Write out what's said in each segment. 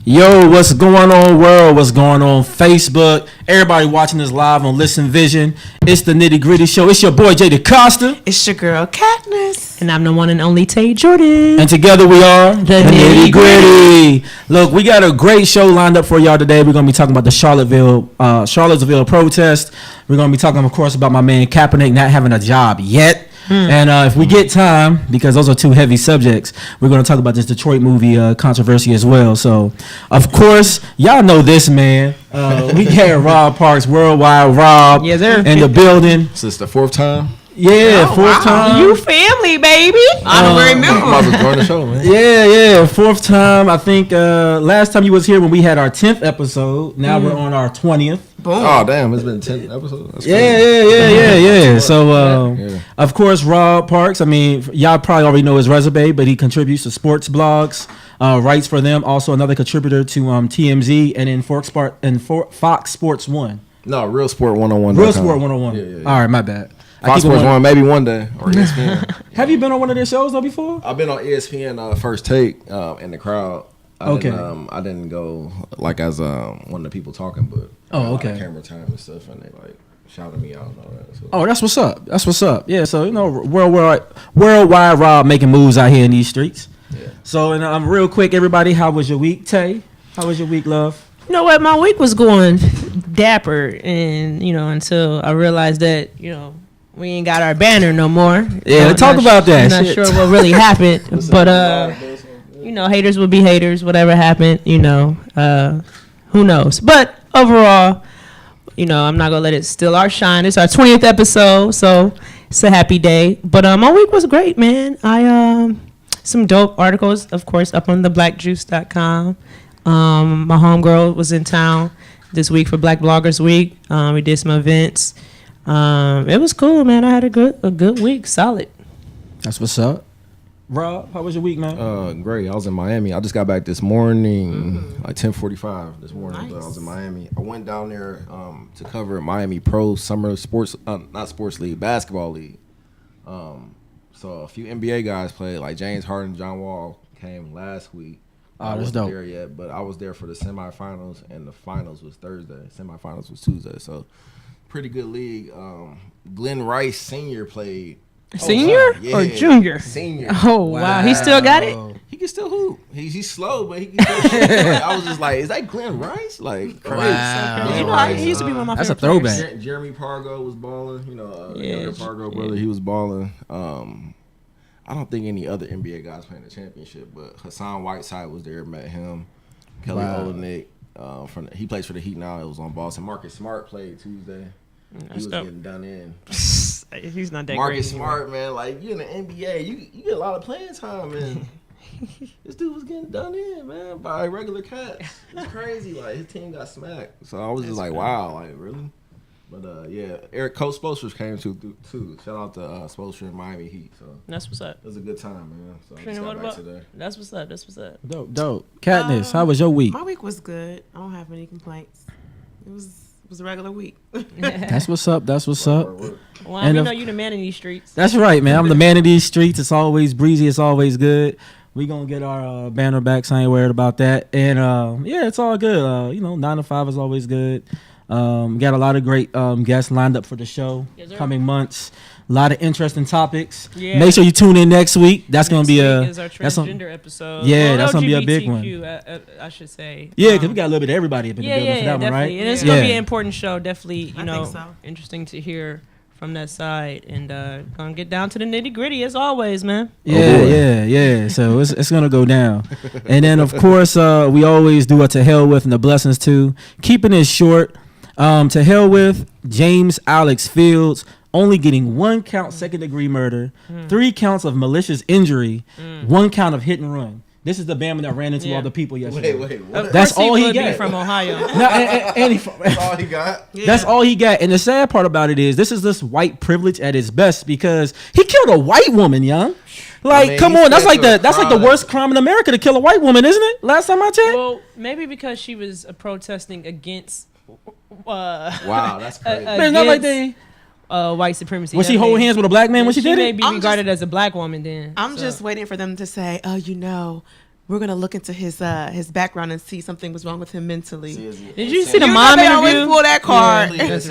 Yo, what's going on, world? What's going on, Facebook? Everybody watching this live on Listen Vision. It's the Nitty Gritty Show. It's your boy, Jay DeCosta. It's your girl, Katniss. And I'm the one and only Tay Jordan. And together we are the Nitty Gritty. Look, we got a great show lined up for y'all today. We're going to be talking about the Charlottesville protest. We're going to be talking, of course, about my man Kaepernick not having a job yet. And if we get time, because those are two heavy subjects, we're going to talk about this Detroit movie controversy as well. So, of course, y'all know this man. We got Rob Parks, Worldwide Rob, yes, sir, in the building. Is this the fourth time? Yeah, fourth time. You family, baby. Honorary member. I was join the show, man. Yeah, fourth time. I think last time you was here when we had our 10th episode. Now we're on our 20th. Boom. Oh, damn, it's been 10 episodes. That's Yeah. So, of course, Rob Parks, I mean, y'all probably already know his resume, but he contributes to sports blogs, writes for them. Also, another contributor to TMZ and in Fox Sports 1. No, Real Sport 101. Real Sport 101. Yeah. All right, my bad. Fox Sports 1, maybe one day, or ESPN. Have you been on one of their shows though before? I've been on ESPN First Take in the crowd. I didn't go like as one of the people talking, but camera time and stuff, and they like shouted me out and all that. So. Oh, that's what's up. Yeah, so you know, worldwide Rob making moves out here in these streets. Yeah. So and real quick, everybody, how was your week, Tay? How was your week, love? You know what? My week was going dapper, and until I realized that we ain't got our banner no more. Yeah, talk about that. I'm not sure what really happened, but haters will be haters. Whatever happened, who knows? But overall, I'm not gonna let it steal our shine. It's our 20th episode, so it's a happy day. But my week was great, man. I some dope articles, of course, up on theblackjuice.com. My homegirl was in town this week for Black Bloggers Week. We did some events. It was cool, man. I had a good week. Solid. That's what's up. Rob, how was your week, man? Great. I was in Miami. I just got back this morning, like 10:45 this morning. Nice. But I was in Miami. I went down there to cover Miami Pro Summer Sports, not sports league, basketball league. So a few NBA guys played, like James Harden, John Wall came last week. I wasn't there yet, but I was there for the semifinals, and the finals was Thursday. Semifinals was Tuesday. So pretty good league. Glenn Rice Sr. played. Senior or junior? Senior. Oh, wow. He still got it? He can still hoop. He's slow, but he can still shoot. Like, I was just like, is that Glenn Rice? Like, crazy. Wow. He used to be one of my That's a favorite throwback. players. Jeremy Pargo was balling. Younger Pargo brother, he was balling. I don't think any other NBA guys playing the championship, but Hassan Whiteside was there, met him. Kelly Olynyk, he plays for the Heat now. It was on Boston. Marcus Smart played Tuesday. He was getting done in. He's not that great. Marcus Smart, man, like you in the NBA, you get a lot of playing time, man. This dude was getting done in, man, by regular cats. It's crazy. Like his team got smacked, so I was just like, wow, like really. But Coach Spoelstra came too. Shout out to Spoelstra in Miami Heat. So that's what's up. It was a good time, man. So I just got back today. That's what's up. Dope. Katniss, how was your week? My week was good. I don't have any complaints. It was a regular week. That's what's up. Well, we know you the man in these streets. That's right, man. I'm the man in these streets. It's always breezy. It's always good. We gonna get our banner back, so I ain't worried about that. And it's all good. 9 to 5 is always good. Got a lot of great guests lined up for the show coming months. A lot of interesting topics. Yeah. Make sure you tune in next week. That's gonna be our transgender episode. Yeah, that's gonna be a big one. I should say. Yeah, because we got a little bit of everybody up in the building for that one, right? And it's gonna be an important show. Definitely, interesting to hear from that side, and gonna get down to the nitty gritty as always, man. Yeah. So it's gonna go down, and then of course we always do a to hell with and the blessings too. Keeping it short. To hell with James Alex Fields, only getting 1 count second-degree murder, 3 counts of malicious injury, 1 count of hit and run. This is the Bama that ran into all the people yesterday. Wait, what? That's all he got. From Ohio. That's all he got? Yeah. That's all he got. And the sad part about it is this white privilege at its best because he killed a white woman, young. Like, come on, that's like the worst crime in America to kill a white woman, isn't it? Last time I checked. Well, maybe because she was protesting against wow, that's crazy. It's not like they white supremacy. Was she holding hands with a black man when she did it? She may be regarded as a black woman then. I'm just waiting for them to say, we're gonna look into his background and see something was wrong with him mentally. Did you see the mom they always interview? pull that card. That's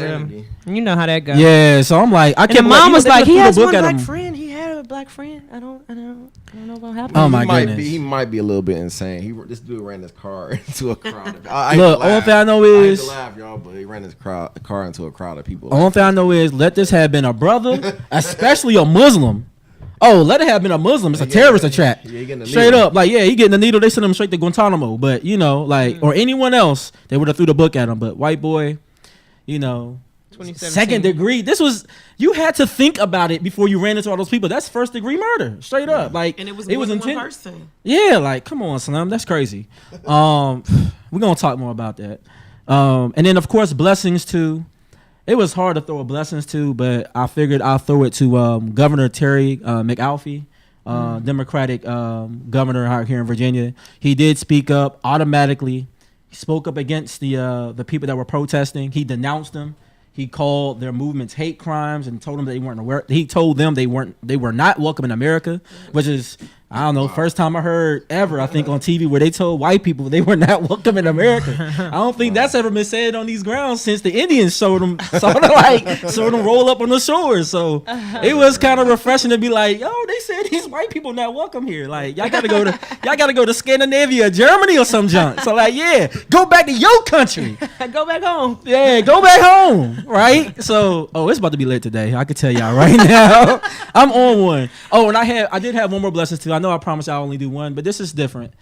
you know how that goes. Yeah, so I'm like, I And the kept mom was like, He has one at black him. friend. He had a black friend. I don't know what happened. Oh my he might goodness. he might be a little bit insane. This dude ran his car into a crowd. Look, only thing I know I hate is to laugh, y'all, but he ran his car into a crowd of people. only thing I know is let this have been a brother, especially a Muslim. Oh, let it have been a Muslim. It's a terrorist attack. Yeah, he getting the Straight needle. up, like he getting the needle. They send him straight to Guantanamo. But or anyone else, they would have threw the book at him. But white boy, 2017. second degree. You had to think about it before you ran into all those people. That's first degree murder, straight up. Like, And it was more than one intent- person. Yeah, like come on, Slim, that's crazy. We're gonna talk more about that. And then of course blessings too. It was hard to throw a blessings to, but I figured I'll throw it to Governor Terry McAuliffe, Democratic governor out here in Virginia. He did speak up automatically. He spoke up against the people that were protesting. He denounced them. He called their movements hate crimes and told them they weren't aware. He told them they were not welcome in America, which is, I don't know, first time I heard ever, I think, on TV where they told white people they were not welcome in America. I don't think that's ever been said on these grounds since the Indians saw them roll up on the shores. So it was kind of refreshing to be like, yo, they said these white people not welcome here. Like y'all gotta go to Scandinavia, Germany, or some junk. So like, yeah, go back to your country. Go back home. Yeah, go back home, right? So, it's about to be lit today. I can tell y'all right now. I'm on one. Oh, and I did have one more blessings too. I know I promised I'll only do one, but this is different.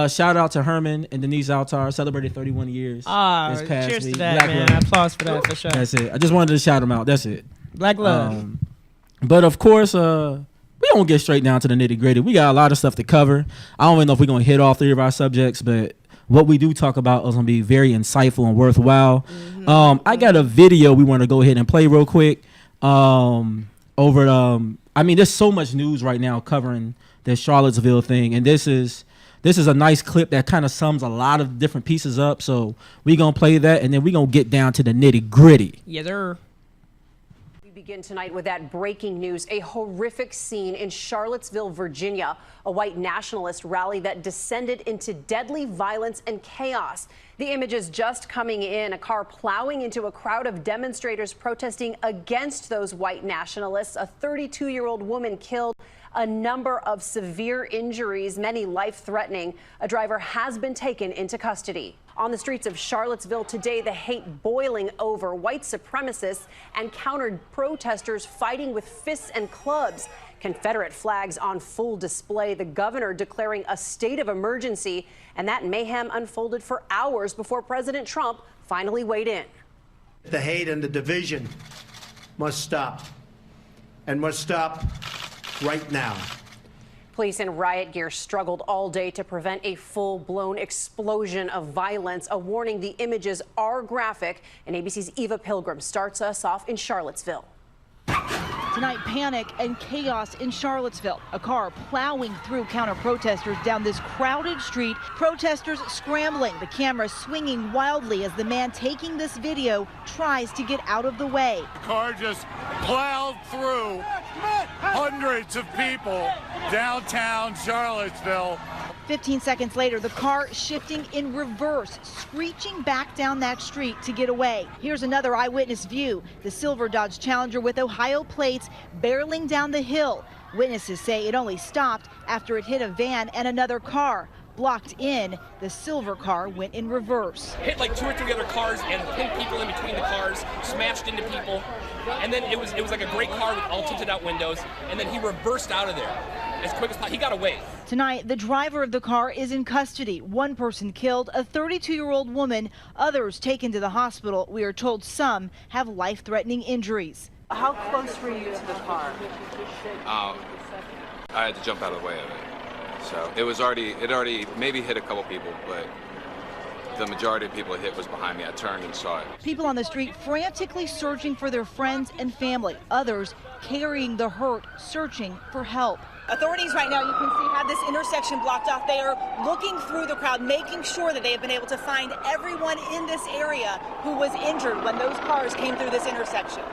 Shout out to Herman and Denise Altar, celebrated 31 years. this past Cheers week. to that, Black man. love. Applause for that, for sure. That's it. I just wanted to shout them out. That's it. Black love. But of course, we don't get straight down to the nitty gritty. We got a lot of stuff to cover. I don't even know if we're gonna hit all three of our subjects, but what we do talk about is gonna be very insightful and worthwhile. I got a video we want to go ahead and play real quick. There's so much news right now covering the Charlottesville thing, and this is a nice clip that kind of sums a lot of different pieces up. So we gonna play that, and then we gonna get down to the nitty gritty. Yes, sir. We begin tonight with that breaking news, a horrific scene in Charlottesville, Virginia, a white nationalist rally that descended into deadly violence and chaos. The images just coming in, a car plowing into a crowd of demonstrators protesting against those white nationalists. A 32-year-old woman killed, a number of severe injuries, many life-threatening. A driver has been taken into custody. On the streets of Charlottesville today, the hate boiling over, white supremacists and countered protesters fighting with fists and clubs. Confederate flags on full display, the governor declaring a state of emergency, and that mayhem unfolded for hours before President Trump finally weighed in. The hate and the division must stop, and must stop right now. Police in riot gear struggled all day to prevent a full-blown explosion of violence. A warning, the images are graphic, and ABC's Eva Pilgrim starts us off in Charlottesville. Tonight, panic and chaos in Charlottesville. A car plowing through counter-protesters down this crowded street. Protesters scrambling, the camera swinging wildly as the man taking this video tries to get out of the way. The car just plowed through hundreds of people downtown Charlottesville. 15 seconds later, the car shifting in reverse, screeching back down that street to get away. Here's another eyewitness view. The silver Dodge Challenger with Ohio plates barreling down the hill. Witnesses say it only stopped after it hit a van and another car. Blocked in, the silver car went in reverse. Hit like 2 or 3 other cars and pinned people in between the cars, smashed into people. And then it was like a great car with all tinted out windows, and then he reversed out of there as quick as possible. He got away. Tonight, the driver of the car is in custody. One person killed, a 32-year-old woman, others taken to the hospital. We are told some have life-threatening injuries. How close were you to the car? I had to jump out of the way of it. So it already maybe hit a couple people, but the majority of people it hit was behind me. I turned and saw it. People on the street frantically searching for their friends and family. Others carrying the hurt, searching for help. Authorities right now, you can see, have this intersection blocked off. They are looking through the crowd, making sure that they have been able to find everyone in this area who was injured when those cars came through this intersection.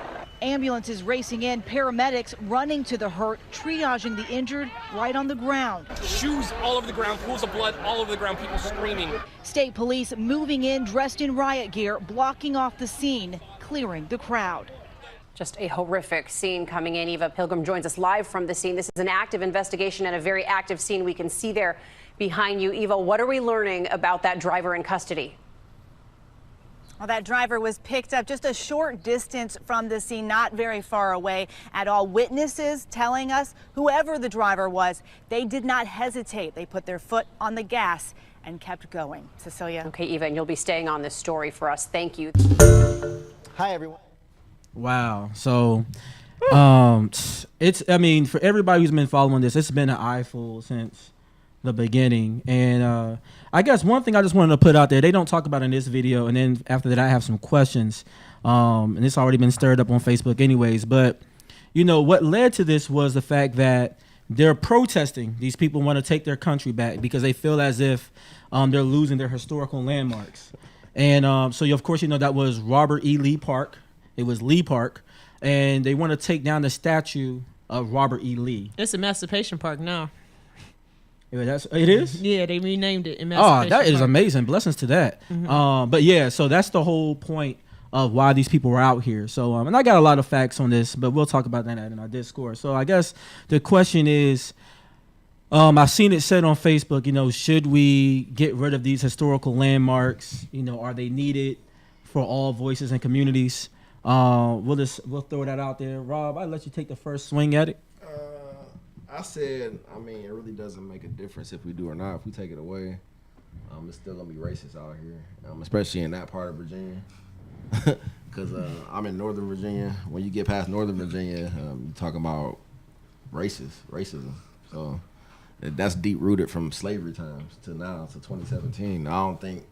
Ambulances racing in, paramedics running to the hurt, triaging the injured right on the ground. Shoes all over the ground, pools of blood all over the ground, people screaming. State police moving in dressed in riot gear, blocking off the scene, clearing the crowd. Just a horrific scene coming in. Eva Pilgrim joins us live from the scene. This is an active investigation and a very active scene we can see there behind you. Eva, what are we learning about that driver in custody? Well, that driver was picked up just a short distance from the scene, not very far away at all. Witnesses telling us whoever the driver was, they did not hesitate. They put their foot on the gas and kept going. Cecilia. Okay, Eva, and you'll be staying on this story for us. Thank you. Hi, everyone. Wow. So, I mean, for everybody who's been following this, it's been an eyeful since the beginning. And I guess one thing I just wanted to put out there, they don't talk about in this video, and then after that I have some questions. And it's already been stirred up on Facebook anyways. But, you know, what led to this was the fact that they're protesting. These people want to take their country back because they feel as if they're losing their historical landmarks. And so, of course, you know, that was Robert E. Lee Park. It was Lee Park. And they want to take down the statue of Robert E. Lee. It's Emancipation Park now. Yeah, it is? Yeah, they renamed it Emancipation Oh, that is Park. amazing. Blessings to that. Mhm. But yeah, so that's the whole point of why these people were out here. So, and I got a lot of facts on this, but we'll talk about that in our Discord. So I guess the question is, I've seen it said on Facebook, you know, should we get rid of these historical landmarks? You know, are they needed for all voices and communities? We'll throw that out there. Rob, I'll let you take the first swing at it. I said, I mean, it really doesn't make a difference if we do or not. If we take it away, it's still gonna be racist out here, especially in that part of Virginia. Because I'm in Northern Virginia. When you get past Northern Virginia, you're talking about racism. So that's deep rooted from slavery times to now to 2017. I don't think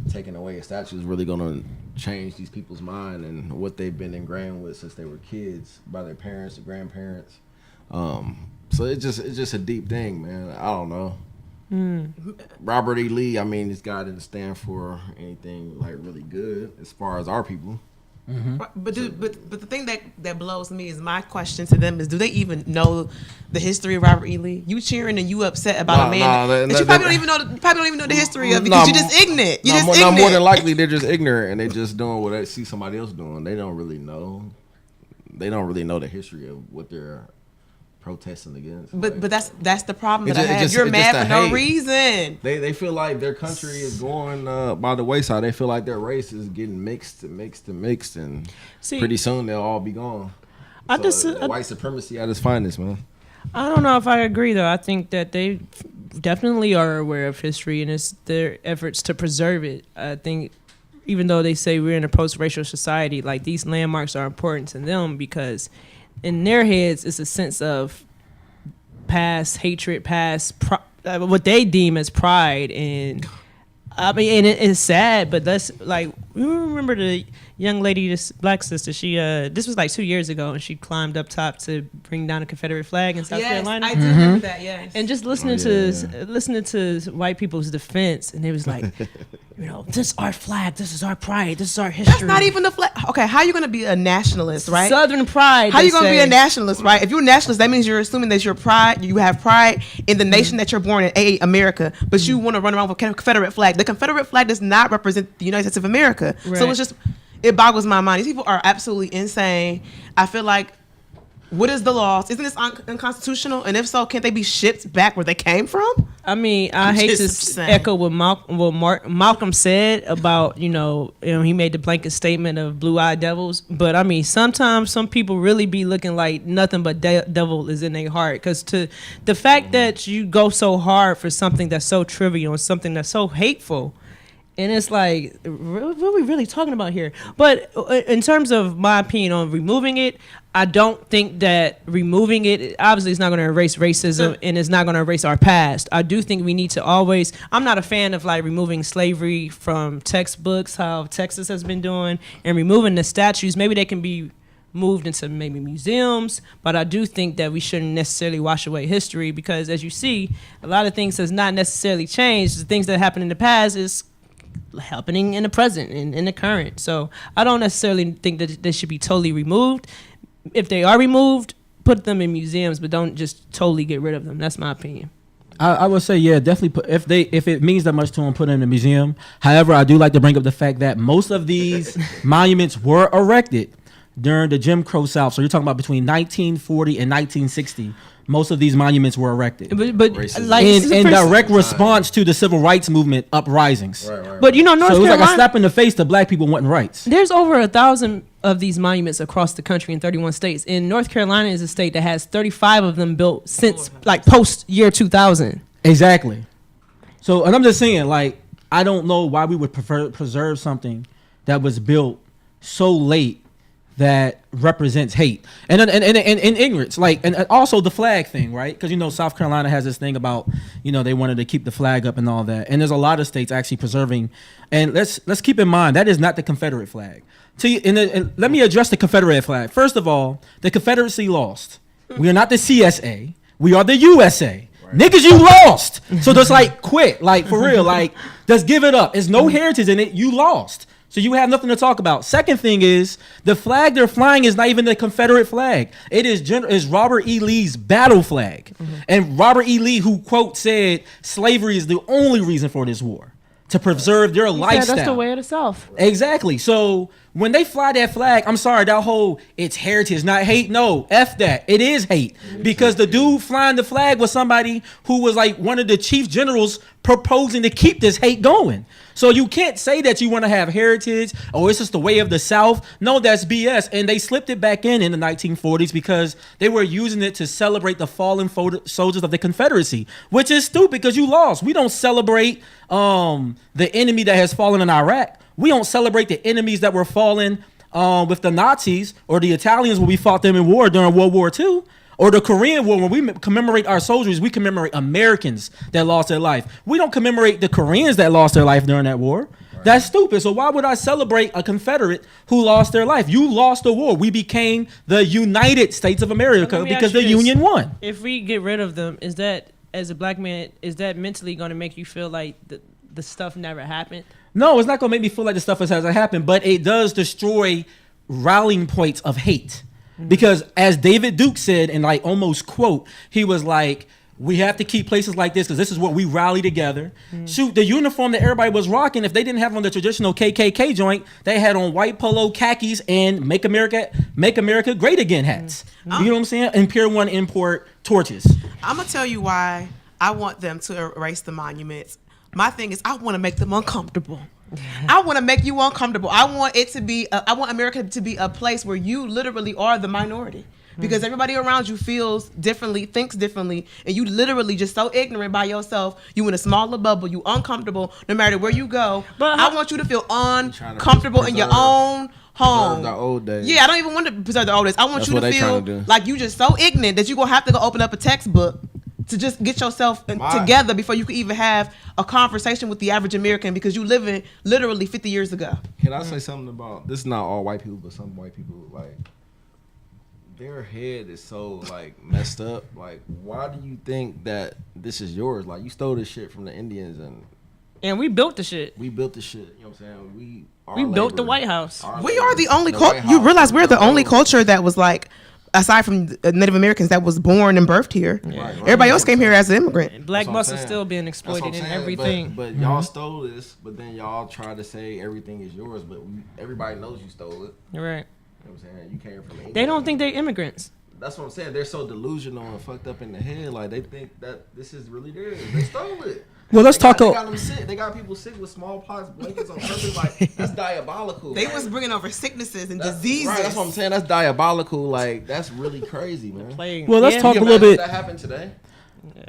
taking away a statue is really gonna change these people's mind and what they've been ingrained with since they were kids by their parents or grandparents. So it's just a deep thing, man. I don't know. Robert E. Lee, I mean, this guy didn't stand for anything like really good as far as our people. But the thing that blows me is my question to them is, do they even know the history of Robert E. Lee? You cheering and you upset about a man that you probably don't even know the history of because you're just ignorant. You're just ignorant. More than likely, they're just ignorant and they just doing what they see somebody else doing. They don't really know. They don't really know the history of what they're protesting against. But that's the problem that I have. You're mad for no reason. They feel like their country is going by the wayside. They feel like their race is getting mixed, and pretty soon they'll all be gone. White supremacy at its finest, man. I don't know if I agree, though. I think that they definitely are aware of history, and it's their efforts to preserve it. I think even though they say we're in a post-racial society, like these landmarks are important to them because in their heads, it's a sense of past hatred, what they deem as pride. And I mean, and it's sad, but that's like, you remember the young lady, this black sister, she, this was like 2 years ago, and she climbed up top to bring down a Confederate flag in South Carolina. I do remember that, yes. And just listening to white people's defense, and it was like, you know, this is our flag, this is our pride, this is our history. That's not even the flag. Okay, how are you going to be a nationalist, right? Southern pride. How are you going to be a nationalist, right? If you're a nationalist, that means you're assuming that you have pride in the nation that you're born in, America, but you want to run around with a Confederate flag. The Confederate flag does not represent the United States of America. Right. So it boggles my mind. These people are absolutely insane. I feel like, what is the law? Isn't this unconstitutional? And if so, can't they be shipped back where they came from? I mean, I hate to echo what Malcolm said about, you know, he made the blanket statement of blue-eyed devils. But, I mean, sometimes some people really be looking like nothing but devil is in their heart. Because the fact that you go so hard for something that's so trivial and something that's so hateful, and it's like, what are we really talking about here? But in terms of my opinion on removing it, I don't think that removing it, obviously it's not going to erase racism and it's not going to erase our past. I do think we need to always, I'm not a fan of like removing slavery from textbooks, how Texas has been doing, and removing the statues. Maybe they can be moved into maybe museums, but I do think that we shouldn't necessarily wash away history because as you see, a lot of things has not necessarily changed. The things that happened in the past is happening in the present and in the current. So I don't necessarily think that they should be totally removed. if they are removed, put them in museums, but don't just totally get rid of them. That's my opinion. I would say, yeah, definitely put, if it means that much to them, put them in a museum. However, I do like to bring up the fact that most of these monuments were erected during the Jim Crow South. So you're talking about between 1940 and 1960. Most of these monuments were erected, but like in direct response to the civil rights movement uprisings. Right. But you know, North So it was Carolina, like a slap in the face to black people wanting rights. there's over 1,000 of these monuments across the country in 31 states. And North Carolina is a state that has 35 of them built since like post year 2000. Exactly. So, and I'm just saying, like, I don't know why we would preserve something that was built so late that represents hate and ignorance, like, and also the flag thing, right? Because, you know, South Carolina has this thing about, you know, they wanted to keep the flag up and all that, and there's a lot of states actually preserving. And let's keep in mind that is not the Confederate flag. And let me address the Confederate flag. First of all, the Confederacy lost. We are not the CSA. We are the USA. Niggas, you lost. So just like quit, like for real, like just give it up. There's no heritage in it. You lost. So you have nothing to talk about. Second thing is the flag they're flying is not even the Confederate flag. It is Robert E. Lee's battle flag. And Robert E. Lee, who quote said slavery is the only reason for this war, to preserve their lifestyle. That's the way of the South. Exactly. So when they fly that flag, I'm sorry, that whole it's heritage, not hate. No, F that. It is hate. Because the dude flying the flag was somebody who was like one of the chief generals proposing to keep this hate going. So you can't say that you want to have heritage, or it's just the way of the South. No, that's BS. And they slipped it back in the 1940s because they were using it to celebrate the fallen soldiers of the Confederacy, which is stupid because you lost. We don't celebrate the enemy that has fallen in Iraq. We don't celebrate the enemies that were fallen with the Nazis or the Italians when we fought them in war during World War II. Or the Korean War, when we commemorate our soldiers, we commemorate Americans that lost their life. We don't commemorate the Koreans that lost their life during that war. Right. That's stupid. So why would I celebrate a Confederate who lost their life? You lost the war. We became the United States of America because the Union won. If we get rid of them, is that, as a black man, is that mentally going to make you feel like the stuff never happened? No, it's not going to make me feel like the stuff hasn't happened, but it does destroy rallying points of hate. Because as David Duke said, and like almost quote, he was like, we have to keep places like this because this is what we rally together. Shoot, the uniform that everybody was rocking, if they didn't have on the traditional KKK joint, they had on white polo khakis and Make America Great Again hats. You know what I'm saying? And Pier 1 import torches. I'm going to tell you why I want them to erase the monuments. My thing is I want to make them uncomfortable. I want to make you uncomfortable. I want it to be. I want America to be a place where you literally are the minority, because everybody around you feels differently, thinks differently, and you literally just so ignorant by yourself. You in a smaller bubble. You uncomfortable no matter where you go. But I want you to feel uncomfortable in your own home. The old days. Yeah, I don't even want to preserve the old days. I want you to feel like you just so ignorant that you're gonna have to go open up a textbook to just get yourself together before you can even have a conversation with the average American, because you living literally 50 years ago. Can I say something about this? Is not all white people, but some white people, like, their head is so like messed up. Like, why do you think that this is yours? Like, you stole this shit from the Indians and we built the shit. We built the shit. You know what I'm saying? We built the White House. We are the only culture. You realize we're the only culture that was like, aside from Native Americans, that was born and birthed here. Right. Everybody else came here as an immigrant. And black muscle still being exploited in everything. But y'all stole this, but then y'all try to say everything is yours, but everybody knows you stole it. You're right. You know what I'm saying? You came from England. They don't think they're immigrants. That's what I'm saying. They're so delusional and fucked up in the head. Like, they think that this is really theirs. They stole it. Well, let's talk. They got them sick. They got people sick with smallpox blankets on purpose. Like, that's diabolical. They was bringing over sicknesses and diseases. Right, that's what I'm saying. That's diabolical. Like, that's really crazy, man. Well, let's talk a little bit. That happened today.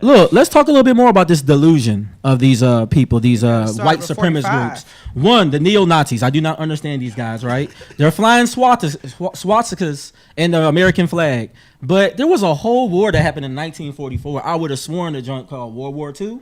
Look, let's talk a little bit more about this delusion of these people, these white supremacist groups. One, the neo-Nazis. I do not understand these guys, right? They're flying swastikas in the American flag. But there was a whole war that happened in 1944. I would have sworn a joint called World War II,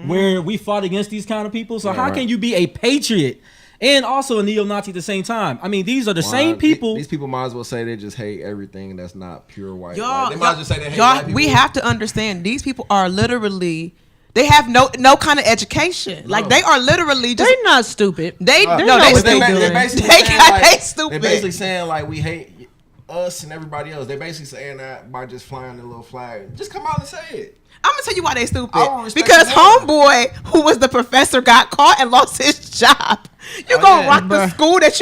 where we fought against these kind of people. So how can you be a patriot and also a neo-Nazi at the same time? I mean, these are the same people. These people might as well say they just hate everything that's not pure white. Y'all, they might as well say they hate white people. We have to understand, these people are literally, they have no kind of education. Like, they are literally just. They're not stupid. They stupid. They stupid. They're basically saying, like, we hate us and everybody else. They basically saying that by just flying the little flag. Just come out and say it. I'm gonna tell you why they stupid. Because homeboy, who was the professor, got caught and lost his job. You gonna rock the school that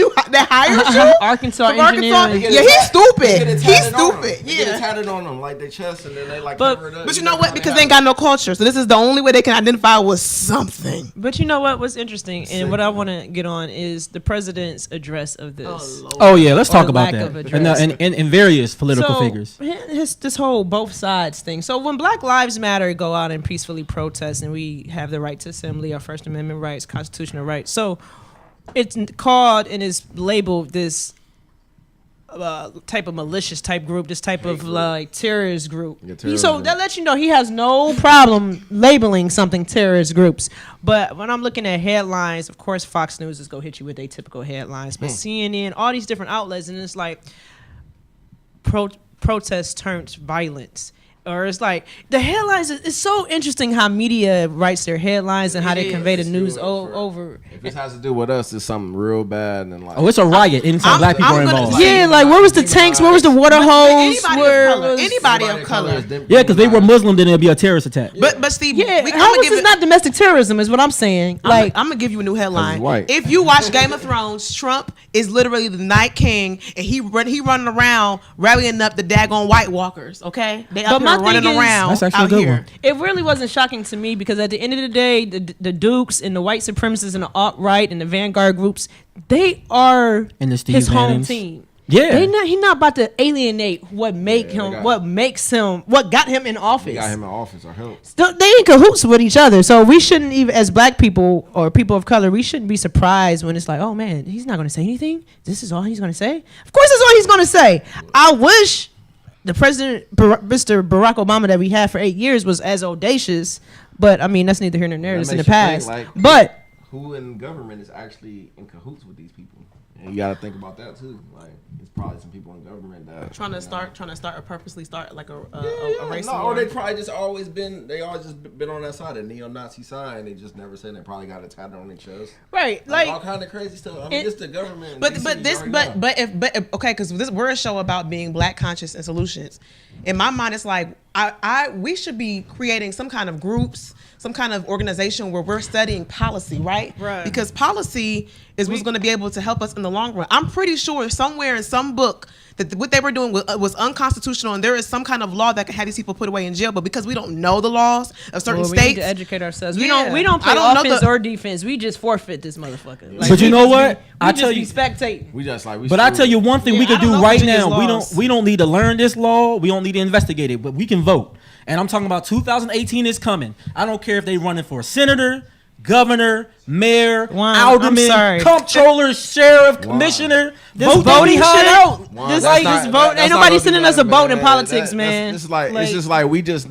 hired you? Arkansas From engineering. Yeah, he's stupid. He's stupid. Yeah, get it tatted on them like their chest, and then they like but, cover it up. But you know what? Because they ain't got no culture, so this is the only way they can identify with something. But you know what? What's interesting, and what I want to get on is the president's address of this. Oh yeah, let's talk about that. And various political figures. This whole both sides thing. So when Black Lives Matter go out and peacefully protest, and we have the right to assembly, our First Amendment rights, constitutional rights. So it's called and is labeled this type of malicious type group, this type of like terrorist group. So that lets you know he has no problem labeling something terrorist groups. But when I'm looking at headlines, of course Fox News is gonna hit you with their typical headlines, but CNN, all these different outlets, and it's like protest turns violence. Or it's like the headlines. It's so interesting how media writes their headlines and how they convey the news over. If it has to do with us, it's something real bad and like. Oh, it's a riot anytime black people are involved. Yeah, like where was the tanks? Where was the water hose? Anybody of color. Yeah, because they were Muslim, then it'd be a terrorist attack. But Steve, how is this not domestic terrorism? Is what I'm saying. Like I'm gonna give you a new headline. If you watch Game of Thrones, Trump is literally the Night King, and he running around rallying up the daggone White Walkers. Okay, they up here running around. That's actually a good one. It really wasn't shocking to me because at the end of the day, the Dukes and the white supremacists and the alt-right and the vanguard groups, they are his home team. Yeah, he's not about to alienate what what got him in office. Got him in office or help. So they in cahoots with each other. So we shouldn't even, as black people or people of color, we shouldn't be surprised when it's like, oh man, he's not going to say anything. This is all he's going to say. Of course, that's all he's going to say. I wish the president, Mr. Barack Obama, that we had for 8 years was as audacious, but I mean that's neither here nor there. It's in the past. But who in government is actually in cahoots with these people? And you got to think about that too. Like it's probably some people in government that trying to start or purposely start like a race war. Or they probably just always been on that side, the neo-Nazi side, and they just never said they probably got it tatted on their chest. Right, like all kind of crazy stuff. I mean, it's the government. But okay, because we're a show about being black conscious and solutions. In my mind, it's like we should be creating some kind of groups, some kind of organization where we're studying policy, right? Right. Because policy is what's going to be able to help us in the long run. I'm pretty sure somewhere in some book that what they were doing was unconstitutional, and there is some kind of law that can have these people put away in jail. But because we don't know the laws of certain states, we need to educate ourselves. We don't play offense or defense. We just forfeit this motherfucker. Like, but you know what? I tell you, spectate. But I tell you one thing we can do right now. We don't need to learn this law. We don't need to investigate it. But we can vote. And I'm talking about 2018 is coming. I don't care if they running for senator, governor, mayor, alderman, comptroller, sheriff, commissioner. This voting shit. Ain't nobody sending us a vote in politics, man. It's just like we just.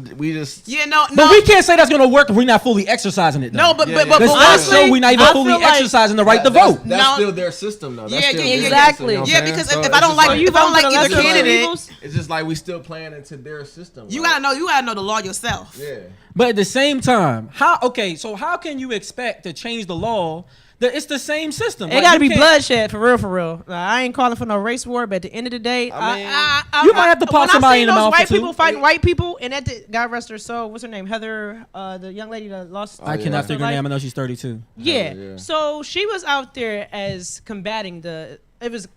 Yeah, no. But we can't say that's gonna work if we're not fully exercising it. Though. No, but honestly, we're not even fully exercising the right to vote. That's still their system, though. Exactly. Yeah, because if I don't like either candidate, it's just like we still playing into their system. You gotta know the law yourself. Yeah. But at the same time, how can you expect to change the law? It's the same system. It gotta be bloodshed for real. I ain't calling for no race war, but at the end of the day, you might have to pop somebody in the mouth. White people fighting white people, and at the God rest her soul, what's her name? Heather, the young lady that lost. I cannot think her name. I know she's 32. Yeah. So she was out there as combating it was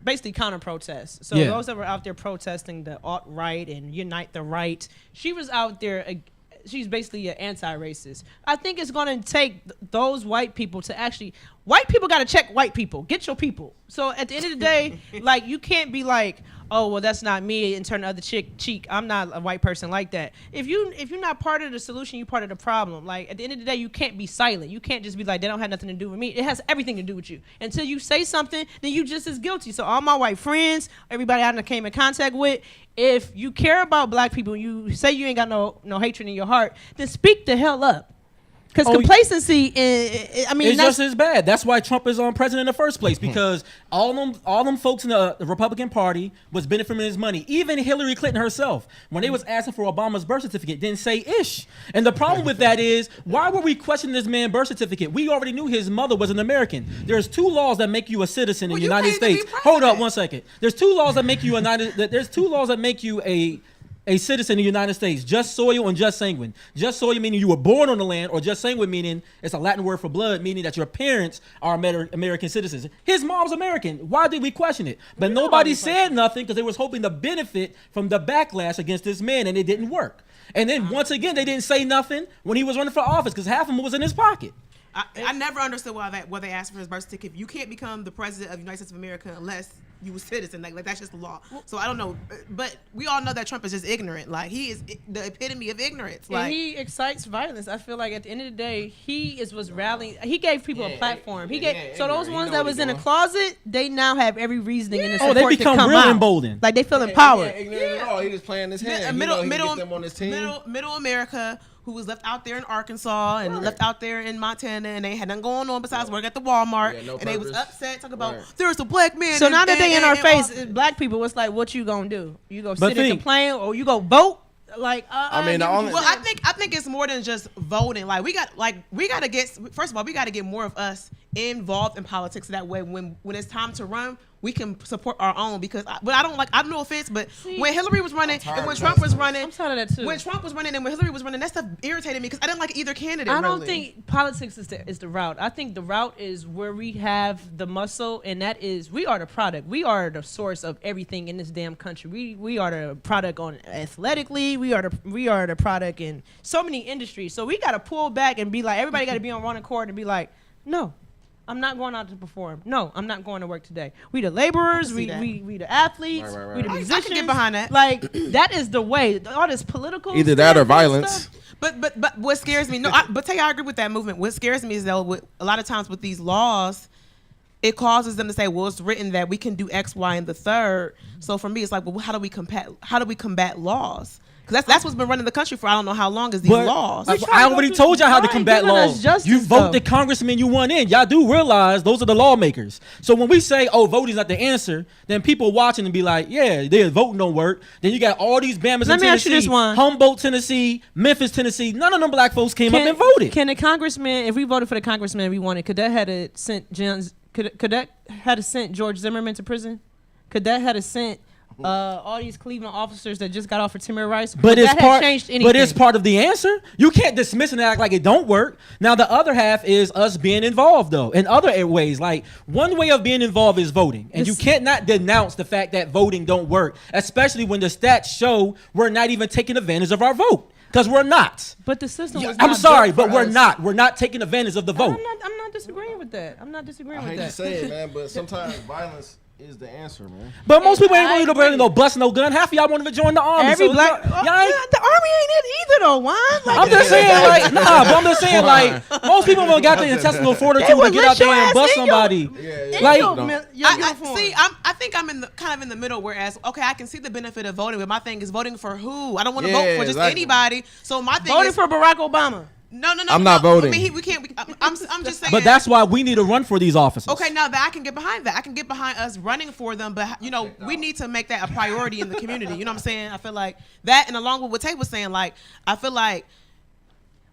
basically counter protest. So those that were out there protesting the alt-right and unite the right, she was out there. She's basically an anti-racist. I think it's going to take those white people to actually. White people got to check white people. Get your people. So at the end of the day, like you can't be like, oh well, that's not me, and turn the other cheek. I'm not a white person like that. If you're not part of the solution, you're part of the problem. Like at the end of the day, you can't be silent. You can't just be like, they don't have nothing to do with me. It has everything to do with you. Until you say something, then you just as guilty. So all my white friends, everybody I came in contact with, if you care about black people, you say you ain't got no hatred in your heart, then speak the hell up. Because complacency, it's just as bad. That's why Trump is president in the first place, because all them folks in the Republican Party was benefiting from his money. Even Hillary Clinton herself, when they was asking for Obama's birth certificate, didn't say ish. And the problem with that is, why were we questioning this man's birth certificate? We already knew his mother was an American. There's 2 laws that make you a citizen in the United States. Hold up 1 second. There's 2 laws that make you a citizen in the United States: just soil and just sanguine. Just soil meaning you were born on the land, or just sanguine meaning it's a Latin word for blood, meaning that your parents are American citizens. His mom's American. Why did we question it? But nobody said nothing because they was hoping to benefit from the backlash against this man, and it didn't work. And then once again, they didn't say nothing when he was running for office because half of them was in his pocket. I never understood why they asked for his birth certificate. You can't become the president of the United States of America unless you a citizen. Like that's just the law. So I don't know, but we all know that Trump is just ignorant. Like he is the epitome of ignorance. And he excites violence. I feel like at the end of the day, he was rallying. He gave people a platform. So those ones that was in a closet, they now have every reasoning in the support they become to come real out. emboldened. Like they feel empowered. Ignorant at all. He just playing his hand. Middle America, who was left out there in Arkansas and left out there in Montana, and they had nothing going on besides work at the Walmart, and they was upset, talking about there's a black man. So now that they in our face, black people, it's like, what you gonna do? You go sit and complain, or you go vote? Like, I think it's more than just voting. Like we gotta get, first of all, we gotta get more of us involved in politics. That way, when it's time to run, we can support our own. Because I don't no offense, but when Hillary was running and when Trump was running, I'm tired of that too. When Trump was running and when Hillary was running, that stuff irritated me because I didn't like either candidate. I don't think politics is the route. I think the route is where we have the muscle, and that is we are the product. We are the source of everything in this damn country. We are the product on athletically. We are the product in so many industries. So we got to pull back and be like, everybody got to be on one accord and be like, no, I'm not going out to perform. No, I'm not going to work today. We the laborers, we the athletes, we the musicians. I can get behind that. Like that is the way. All this political either that or violence. But what scares me? But tell you, I agree with that movement. What scares me is though, a lot of times with these laws, it causes them to say, well, it's written that we can do X, Y, and the third. So for me, it's like, well, how do we combat laws? Because that's what's been running the country for I don't know how long is these laws. I already told y'all how to combat laws. You vote the congressman you want in. Y'all do realize those are the lawmakers. So when we say, oh, voting's not the answer, then people watching and be like, yeah, their voting don't work. Then you got all these Bamas in Tennessee. Let me ask you this one. Humboldt, Tennessee, Memphis, Tennessee. None of them black folks came up and voted. Can the congressman, if we voted for the congressman we wanted, could that have sent George Zimmerman to prison? Could that have sent all these Cleveland officers that just got off for Tamir Rice? But it's part of the answer. You can't dismiss it and act like it don't work. Now the other half is us being involved though in other ways. Like one way of being involved is voting, and you can't not denounce the fact that voting don't work, especially when the stats show we're not even taking advantage of our vote. Because we're not. But the system was I'm sorry, but we're not. We're not taking advantage of the vote. I'm not disagreeing with that. I hate to say it, man, but sometimes violence is the answer, man. But most people ain't really no busting no gun. Half of y'all won't even join the army. The army ain't it either though. Why? Like, I'm just saying, but I'm just saying, like, most people don't got the intestinal fortitude to get out there and bust somebody. I think I'm in the middle. Whereas, okay, I can see the benefit of voting, but my thing is voting for who? I don't want to vote for just anybody. So my thing voting for Barack Obama. No. I'm not voting. I mean, we can't. I'm just saying. But that's why we need to run for these offices. Okay, now that I can get behind that. I can get behind us running for them. But we need to make that a priority in the community. You know what I'm saying? I feel like that, and along with what Tate was saying, like I feel like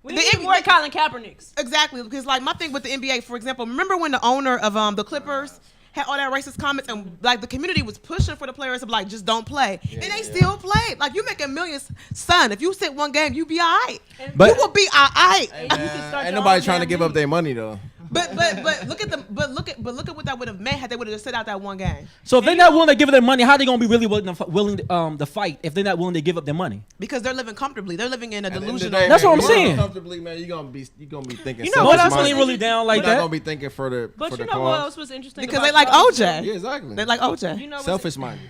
we need more Colin Kaepernicks. Exactly, because like my thing with the NBA, for example, remember when the owner of the Clippers had all that racist comments and like the community was pushing for the players to like just don't play, and they still played. Like you making millions, son. If you sit one game, you be alright. You will be alright. Ain't nobody trying to give up their money though. But look at what that would have meant had they would have just sit out that one game. So if they're not willing to give up their money, how are they gonna be really willing to fight if they're not willing to give up their money? Because they're living comfortably. They're living in a delusional. That's what I'm saying. Comfortably, man. You gonna be thinking. Most people ain't really down like that. You're not gonna be thinking for the. But you know what else was interesting? Because they like OJ. Yeah, exactly. They like OJ. Selfish minded.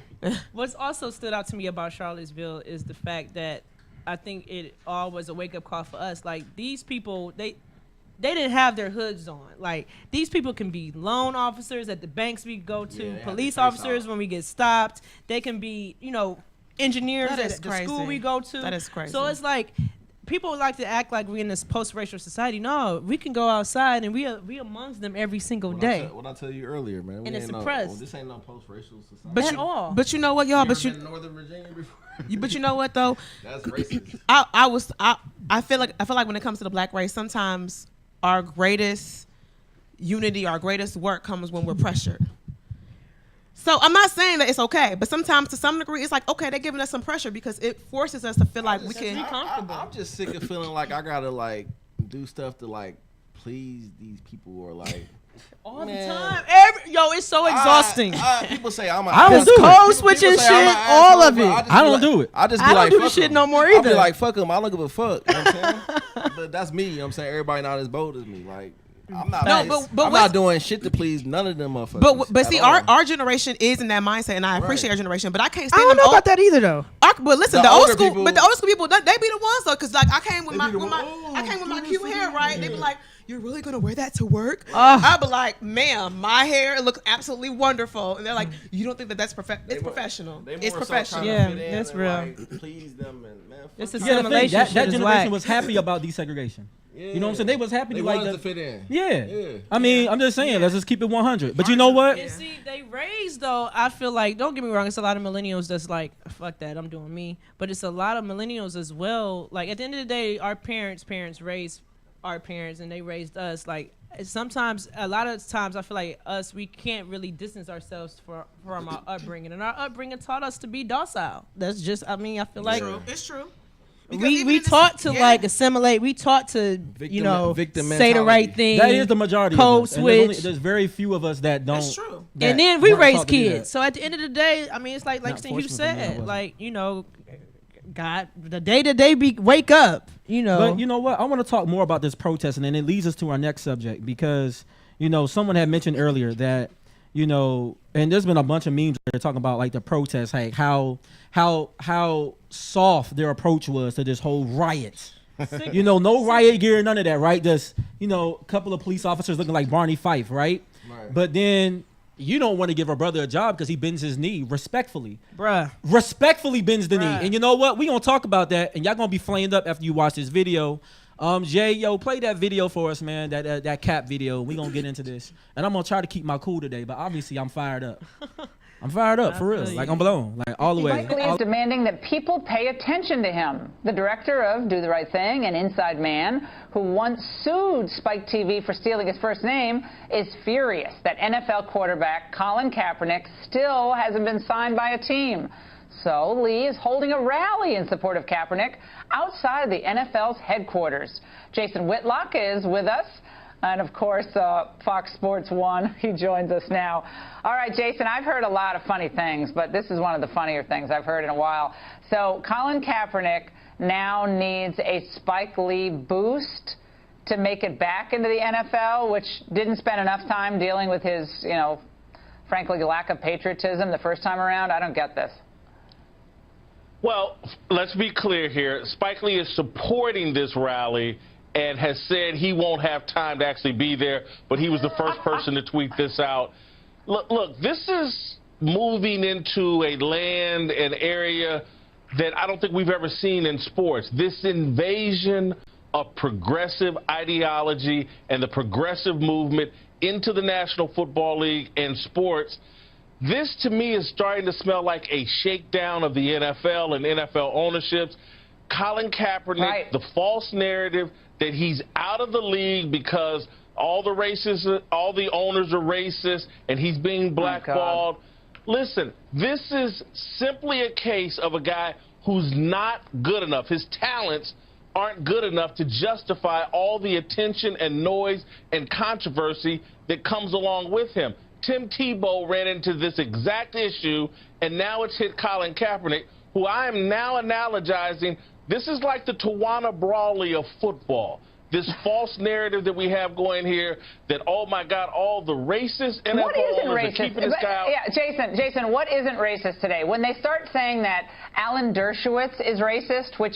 What's also stood out to me about Charlottesville is the fact that I think it all was a wake up call for us. Like these people, they didn't have their hoods on. Like these people can be loan officers at the banks we go to, police officers when we get stopped. They can be, engineers at the school we go to. That is crazy. So it's like people like to act like we're in this post-racial society. No, we can go outside and we amongst them every single day. What I tell you earlier, man. And it's suppressed. This ain't no post-racial society. But at all. But you know what, y'all? But you ever been in Northern Virginia before? But you know what though? That's racist. I feel like when it comes to the black race, sometimes our greatest unity, our greatest work comes when we're pressured. So I'm not saying that it's okay, but sometimes to some degree it's like, okay, they're giving us some pressure because it forces us to feel like we can be comfortable. I'm just sick of feeling like I gotta like do stuff to like please these people or like all the time. It's so exhausting. People say I don't do code switching shit, all of it. I don't do it. I just be I like, don't do the fuck shit 'em. no more I'll either. be like, fuck them. I don't give a fuck. You know what I'm saying? But that's me. You know what I'm saying? Everybody not as bold as me. Like, I'm not. I'm not doing shit to please none of them motherfuckers. But see, our generation is in that mindset, and I appreciate our generation. But I can't I stand don't them know about that either, though. But listen, The the old older school, people- but the old school people, they be the ones though, because like I came with my cute hair, right? They be like, "You're really gonna wear that to work?" I be like, "Ma'am, my hair looks absolutely wonderful," and they're like, "You don't think that's it's professional? It's professional." Yeah, that's real. Like, please them and man. It's a Yeah, the thing, assimilation that shit is generation whack. was happy about desegregation. You know what I'm saying? They was happy They to like wanted that. to fit in. Yeah. I mean, I'm just saying, let's just keep it 100. But you know what? And see, they raised though. I feel like, don't get me wrong, it's a lot of millennials that's like, fuck that, I'm doing me. But it's a lot of millennials as well. Like at the end of the day, our parents raised our parents, and they raised us. Like sometimes, a lot of times, I feel like we can't really distance ourselves from our upbringing, and our upbringing taught us to be docile. That's just, I mean, I feel like It's true. we taught to like assimilate. We taught to victim say the right thing. That is the majority Code of us. And there's, switch. there's very few of us that don't. That's true. And then we weren't raise taught to do that. kids. So at the end of the day, I mean, it's like Not Steve, you fortunate for me, I said, wasn't. like, God, the day to day wake up, But you know what? I want to talk more about this protest, and then it leads us to our next subject because, someone had mentioned earlier that, and there's been a bunch of memes that are talking about like the protests, like how soft their approach was to this whole riot. No riot gear, none of that, right? Just, a couple of police officers looking like Barney Fife, right? But then you don't want to give a brother a job because he bends his knee respectfully. Respectfully bends the knee. And you know what? We going to talk about that, and y'all going to be flamed up after you watch this video. Jay, play that video for us, man, that Cap video. We going to get into this. And I'm going to try to keep my cool today, but obviously I'm fired up. I'm fired up, for real. Like, I'm blown. Like, all the way. Spike Lee is demanding that people pay attention to him. The director of Do the Right Thing and Inside Man, who once sued Spike TV for stealing his first name, is furious that NFL quarterback Colin Kaepernick still hasn't been signed by a team. So Lee is holding a rally in support of Kaepernick outside of the NFL's headquarters. Jason Whitlock is with us. And, of course, Fox Sports 1, he joins us now. All right, Jason, I've heard a lot of funny things, but this is one of the funnier things I've heard in a while. So Colin Kaepernick now needs a Spike Lee boost to make it back into the NFL, which didn't spend enough time dealing with his, frankly, lack of patriotism the first time around. I don't get this. Well, let's be clear here. Spike Lee is supporting this rally and has said he won't have time to actually be there, but he was the first person to tweet this out. Look, this is moving into a land, an area that I don't think we've ever seen in sports. This invasion of progressive ideology and the progressive movement into the National Football League and sports. This, to me, is starting to smell like a shakedown of the NFL and NFL ownerships. Colin Kaepernick, the false narrative that he's out of the league because all the owners are racist and he's being blackballed. Listen, this is simply a case of a guy who's not good enough. His talents aren't good enough to justify all the attention and noise and controversy that comes along with him. Tim Tebow ran into this exact issue, and now it's hit Colin Kaepernick, who I am now analogizing. This is like the Tawana Brawley of football. This false narrative that we have going here that, oh, my God, all the racist NFL What isn't owners are racist? keeping this guy out. Yeah, Jason, what isn't racist today? When they start saying that Alan Dershowitz is racist, which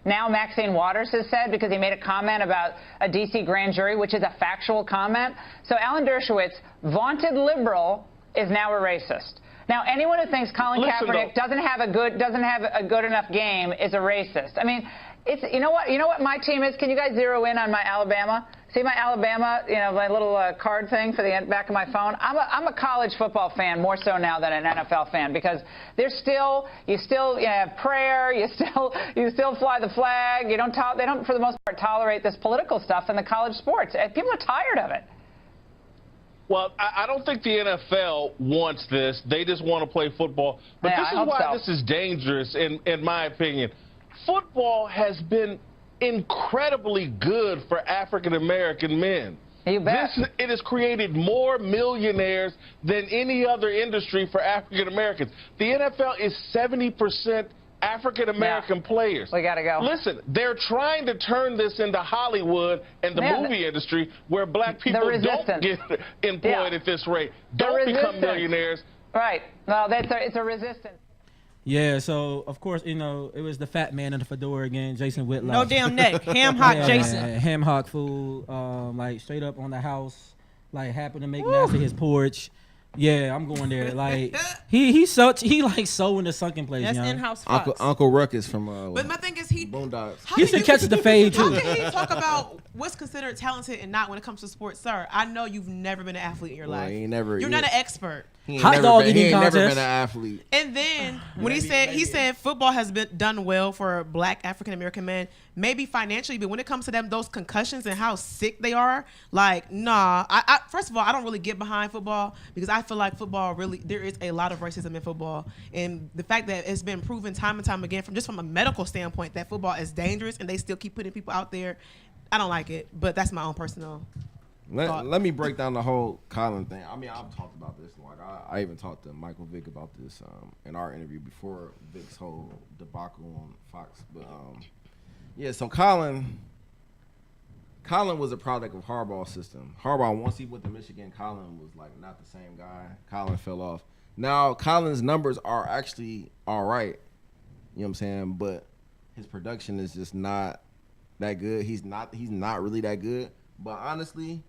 now Maxine Waters has said because he made a comment about a D.C. grand jury, which is a factual comment. So Alan Dershowitz, vaunted liberal, is now a racist. Now, anyone who thinks Colin Kaepernick doesn't have a good enough game is a racist. I mean, It's you know what my team is. Can you guys zero in on my Alabama? See my Alabama, my little card thing for the back of my phone. I'm a college football fan more so now than an NFL fan because you still have prayer, you still fly the flag. They don't for the most part tolerate this political stuff in the college sports. People are tired of it. Well, I don't think the NFL wants this. They just want to play football. But Yeah, this is why this is dangerous, in my opinion. Football has been incredibly good for African-American men. You bet. It has created more millionaires than any other industry for African-Americans. The NFL is 70% African-American players. We got to go. Listen, they're trying to turn this into Hollywood and the movie industry where black people don't get employed at this rate, don't become millionaires. Right. Well, it's a resistance. Yeah, so of course, it was the fat man in the fedora again, Jason Whitlock. No damn neck. Ham hock Jason. Ham hock fool, like straight up on the house, like happened to make nasty his porch. Yeah, I'm going there. Like he like so in the sunken place. That's in-house Fox. Uncle Ruckus from But my thing is Boondocks. He should catch the fade too. How can he talk about what's considered talented and not when it comes to sports, sir? I know you've never been an athlete in your life. You're not an expert. Hot dog eating He ain't contest. never been an athlete. And then when he said football has been done well for black African American men, maybe financially, but when it comes to those concussions and how sick they are, like nah. I first of all, I don't really get behind football because I feel like football there is a lot of racism in football, and the fact that it's been proven time and time again from a medical standpoint that football is dangerous and they still keep putting people out there. I don't like it, but that's my own personal. Let me break down the whole Colin thing. I mean, I've talked about this. Like, I even talked to Michael Vick about this in our interview before Vick's whole debacle on Fox. But yeah, so Colin was a product of Harbaugh's system. Harbaugh, once he went to Michigan, Colin was like not the same guy. Colin fell off. Now Colin's numbers are actually all right. You know what I'm saying? But his production is just not that good. He's not really that good. But honestly,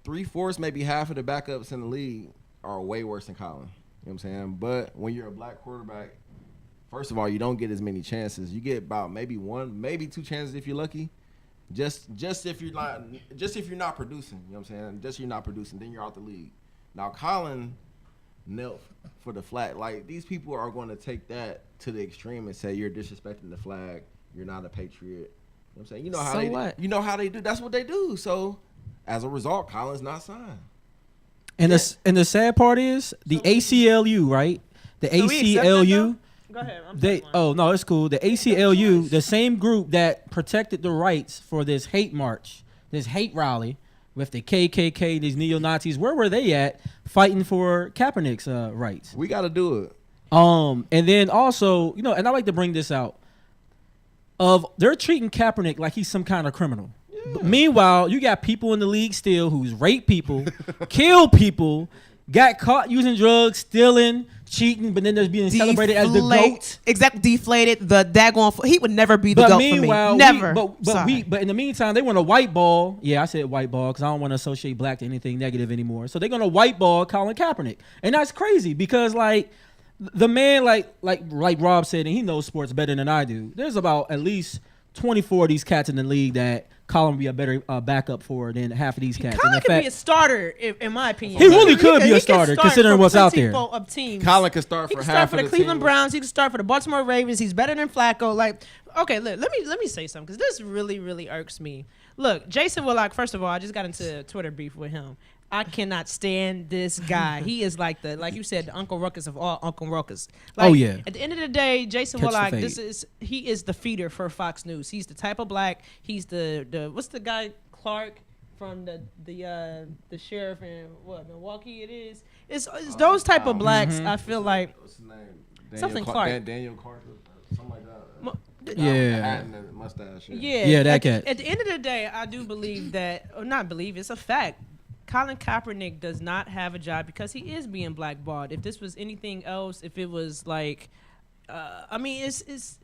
3/4, maybe half of the backups in the league are way worse than Colin. You know what I'm saying? But when you're a black quarterback, first of all, you don't get as many chances. You get about maybe 1, maybe 2 chances if you're lucky. Just if you're not producing, you know what I'm saying? Just if you're not producing, then you're out the league. Now Colin knelt for the flag. Like, these people are going to take that to the extreme and say you're disrespecting the flag. You're not a patriot. You know what I'm saying? You know how they do. That's what they do. So as a result, Colin's not signed. And the sad part is the ACLU, right? The ACLU. Go ahead. It's cool. The ACLU, the same group that protected the rights for this hate march, this hate rally with the KKK, these neo-Nazis, where were they at fighting for Kaepernick's rights? We got to do it. And then also, and I like to bring this out, they're treating Kaepernick like he's some kind of criminal. Yeah. Meanwhile, you got people in the league still who's raped people, killed people, got caught using drugs, stealing, cheating, but then there's being celebrated as the GOAT. Exactly, deflated. The daggone. He would never be the GOAT for me. Never. But in the meantime, they want to white ball. Yeah, I said white ball because I don't want to associate black to anything negative anymore. So they're gonna white ball Colin Kaepernick, and that's crazy because the man, like Rob said, and he knows sports better than I do. There's about at least 24 of these cats in the league that Colin would be a better backup for than half of these cats. Colin could be a starter, in my opinion. He really could be a starter, considering what's out there. Of teams. Colin could start for half of the Cleveland Browns. He could start for the Baltimore Ravens. He's better than Flacco. Okay, let me say something because this really, really irks me. Look, Jason Whitlock, first of all, I just got into Twitter beef with him. I cannot stand this guy. He is like you said, the Uncle Ruckus of all Uncle Ruckus. Oh yeah. At the end of the day, Jason Whitlock, he is the feeder for Fox News. He's the type of black. He's the what's the guy Clark from the sheriff in Milwaukee? It is. It's those type of blacks. I feel like what's his name? Something Clark. Daniel Clark, something like that. Yeah. Mustache. Yeah, that cat. At the end of the day, I do believe that, or not believe, it's a fact. Colin Kaepernick does not have a job because he is being blackballed. If this was anything else, if it was it's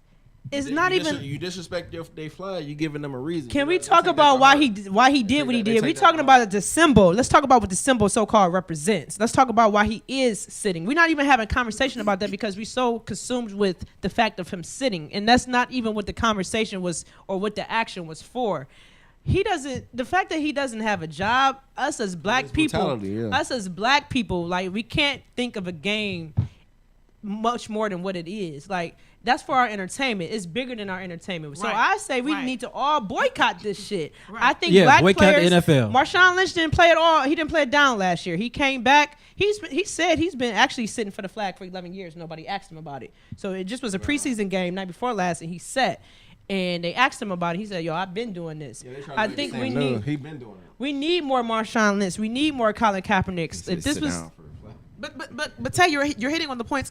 it's not even. You disrespect their flag. You giving them a reason. Can we talk about why he did what he did? We talking about the symbol. Let's talk about what the symbol so-called represents. Let's talk about why he is sitting. We're not even having a conversation about that because we're so consumed with the fact of him sitting, and that's not even what the conversation was or what the action was for. He doesn't. The fact that he doesn't have a job, us as black people, like we can't think of a game much more than what it is. Like. That's for our entertainment. It's bigger than our entertainment. So I say we need to all boycott this shit. I think black players. The NFL. Marshawn Lynch didn't play at all. He didn't play it down last year. He came back. He said he's been actually sitting for the flag for 11 years. Nobody asked him about it. So it just was a preseason game night before last, and he sat. And they asked him about it. He said, "Yo, I've been doing this. I think we need. He been doing it. We need more Marshawn Lynch. We need more Colin Kaepernick. If this was, but Tay, you're hitting on the points.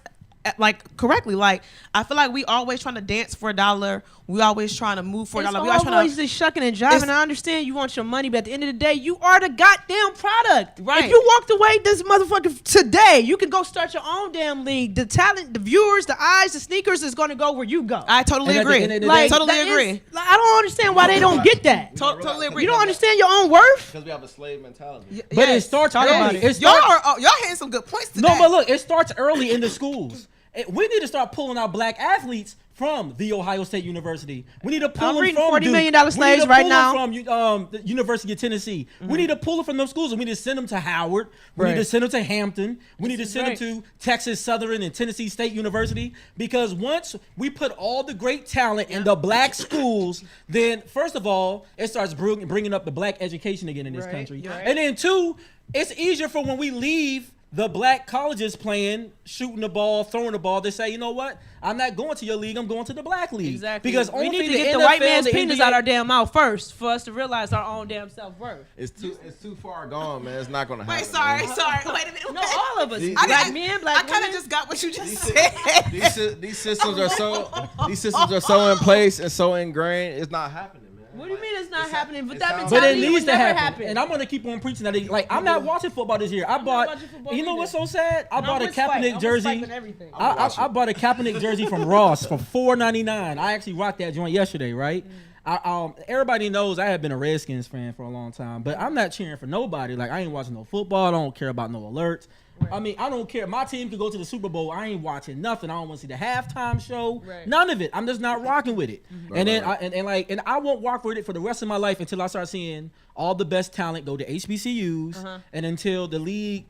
Like correctly, like I feel like we always trying to dance for $1. We always trying to move for $1. We always trying to shucking and jiving. I understand you want your money, but at the end of the day, you are the goddamn product. Right. If you walked away this motherfucker today, you could go start your own damn league. The talent, the viewers, the eyes, the sneakers is going to go where you go. I totally agree. Totally agree. I don't understand why they don't get that. Totally agree. You don't understand your own worth because we have a slave mentality. But it starts early. Y'all hitting some good points today. No, but look, it starts early in the schools. We need to start pulling out black athletes from the Ohio State University. We need to pull them from $40 million slaves right now from the University of Tennessee. We need to pull them from those schools, and we need to send them to Howard. We need to send them to Hampton. We need to send them to Texas Southern and Tennessee State University, because once we put all the great talent in the black schools, then first of all, it starts bringing up the black education again in this country. And then two, it's easier for when we leave the black colleges playing, shooting the ball, throwing the ball. They say, you know what? I'm not going to your league. I'm going to the black league. Exactly. Because we need to get the white man's penis out our damn mouth first for us to realize our own damn self-worth. It's too far gone, man. It's not going to happen. Wait, sorry. Wait a minute. No, all of us. Black men, black women. I kind of just got what you just said. These systems are so in place and so ingrained. It's not happening. What do you mean it's not happening? But that But mentality it needs to never happen. And I'm gonna keep on preaching that. Like, I'm not watching football this year. I bought. You know what's so sad? I bought a Kaepernick jersey. I bought a Kaepernick jersey from Ross for $4.99. I actually rocked that joint yesterday, right? Everybody knows I have been a Redskins fan for a long time, but I'm not cheering for nobody. Like, I ain't watching no football. I don't care about no alerts. Right. I mean, I don't care. My team could go to the Super Bowl. I ain't watching nothing. I don't want to see the halftime show. Right. None of it. I'm just not rocking with it. And then I won't rock with it for the rest of my life until I start seeing all the best talent go to HBCUs, and until the league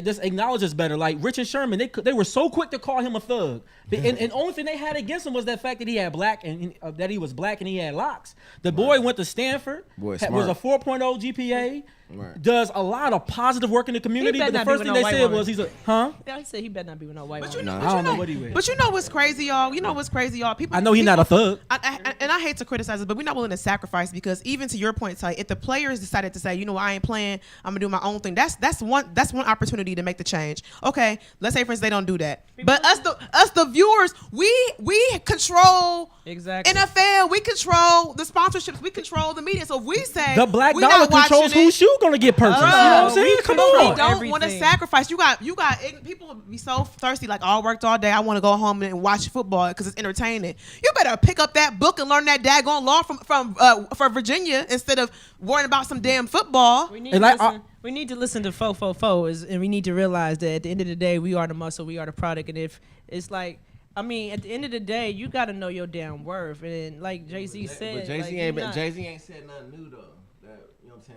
just acknowledges better. Like Richard Sherman, they were so quick to call him a thug, and only thing they had against him was that fact that he had black and that he was black and he had locks. The boy went to Stanford, was a 4.0 GPA. Right. Does a lot of positive work in the community, but the first thing they said was Yeah, he said he better not be with no white woman. I don't know what he with. But you know what's crazy, y'all? People. I know he's not a thug. And I hate to criticize it, but we're not willing to sacrifice, because even to your point, Ty, if the players decided to say, you know what, I ain't playing, I'm gonna do my own thing. That's one opportunity to make the change. Okay, let's say for instance they don't do that, but us the viewers, we control NFL, we control the sponsorships, we control the media. So if we say the black dollar controls whose shoe gonna get purchased. You know what I'm saying? Come on. We don't want to sacrifice. You got people be so thirsty, like, I worked all day, I want to go home and watch football because it's entertaining. You better pick up that book and learn that daggone law for Virginia instead of worrying about some damn football. We need to listen to fo, and we need to realize that at the end of the day, we are the muscle, we are the product, and if it's like, I mean, at the end of the day, you got to know your damn worth, and like Jay-Z said, but Jay-Z ain't said nothing new though. You know what I'm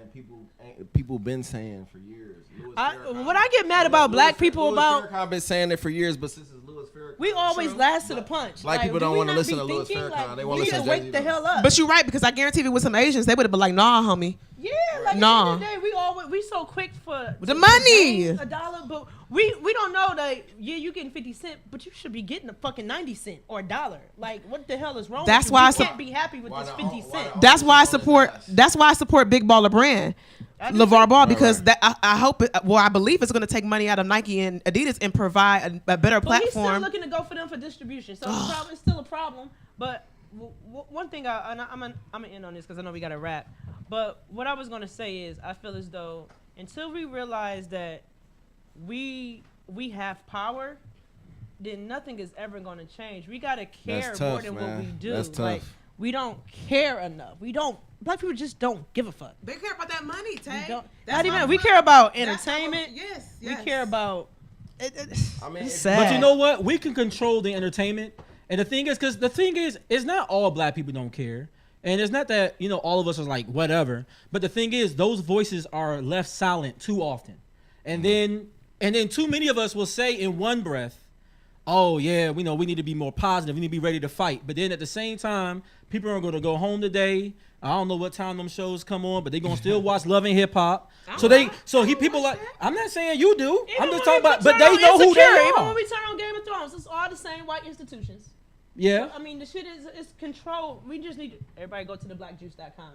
saying? People been saying for years. What I get mad about black people Louis Farrakhan been saying it for years, but since it's Louis Farrakhan, we always last to the punch. Black people don't want to listen to Louis Farrakhan. They want to listen to wake the hell up. But you're right, because I guarantee if it was some Asians, they would have been like, nah, homie. Yeah, like nah. At the end of the day, we so quick for the money. $1, but we don't know that. Yeah, you getting 50 cents, but you should be getting a fucking 90 cent or $1. Like, what the hell is wrong? That's with why you? Can't be happy with this 50 cents. That's why I support Big Baller Brand, LeVar Ball, because that I believe it's going to take money out of Nike and Adidas and provide a better platform. He's still looking to go for them for distribution, so it's still a problem. But one thing I'm gonna end on this because I know we got to wrap. But what I was gonna say is I feel as though until we realize that we have power, then nothing is ever going to change. We got to care That's more tough, than man. what we do. That's tough. Like, we don't care enough. Black people just don't give a fuck. They care about that money, Tay. We care about entertainment. Yes. We care about. I mean, It's sad. But you know what? We can control the entertainment. And the thing is, it's not all black people don't care. And it's not that, all of us are like, whatever. But the thing is, those voices are left silent too often. And then too many of us will say in one breath, oh, yeah, we need to be more positive. We need to be ready to fight. But then at the same time, people are going to go home today. I don't know what time them shows come on, but they're going to still watch Love and Hip Hop. People like, I'm not saying you do. I'm just talking about, but they know who they are. Even when we turn on Game of Thrones, it's all the same white institutions. Yeah. I mean, the shit is controlled. We just need to, everybody go to theblackjuice.com.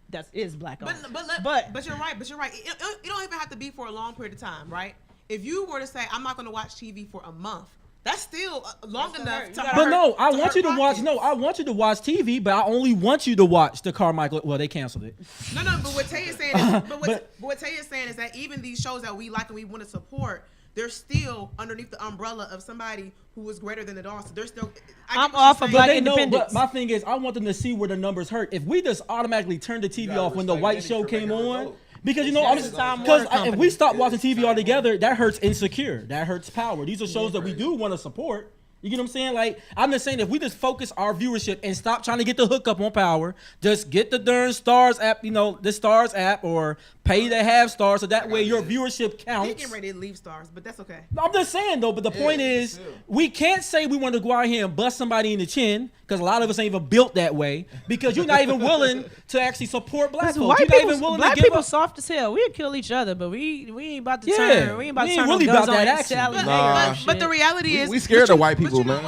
That is black owned. But you're right. It don't even have to be for a long period of time, right? If you were to say, I'm not going to watch TV for a month, that's still long enough to hurt. But no, I want you to watch TV, but I only want you to watch the Carmichael. Well, they canceled it. No, but what Tay is saying is, what Tay is saying is that even these shows that we like and we want to support, they're still underneath the umbrella of somebody who is greater than it all. So they're still. I'm all for black independence. But my thing is, I want them to see where the numbers hurt. If we just automatically turned the TV off when the white show came on. Because if we stop watching TV altogether, that hurts Insecure. That hurts Power. These are shows that we do want to support. You get what I'm saying? Like, I'm just saying, if we just focus our viewership and stop trying to get the hookup on Power, just get the darn Stars app, the Stars app, or pay to have Stars, so that way your viewership counts. You're getting ready to leave Stars, but that's okay. I'm just saying, though, but the point is, we can't say we want to go out here and bust somebody in the chin, because a lot of us ain't even built that way, because you're not even willing to actually support black folks. You're not even willing black to give people up. Soft as hell. We'll kill each other, but we ain't about to turn. We ain't about to turn really no guns about that on action. But the reality is, we scared of white people, man.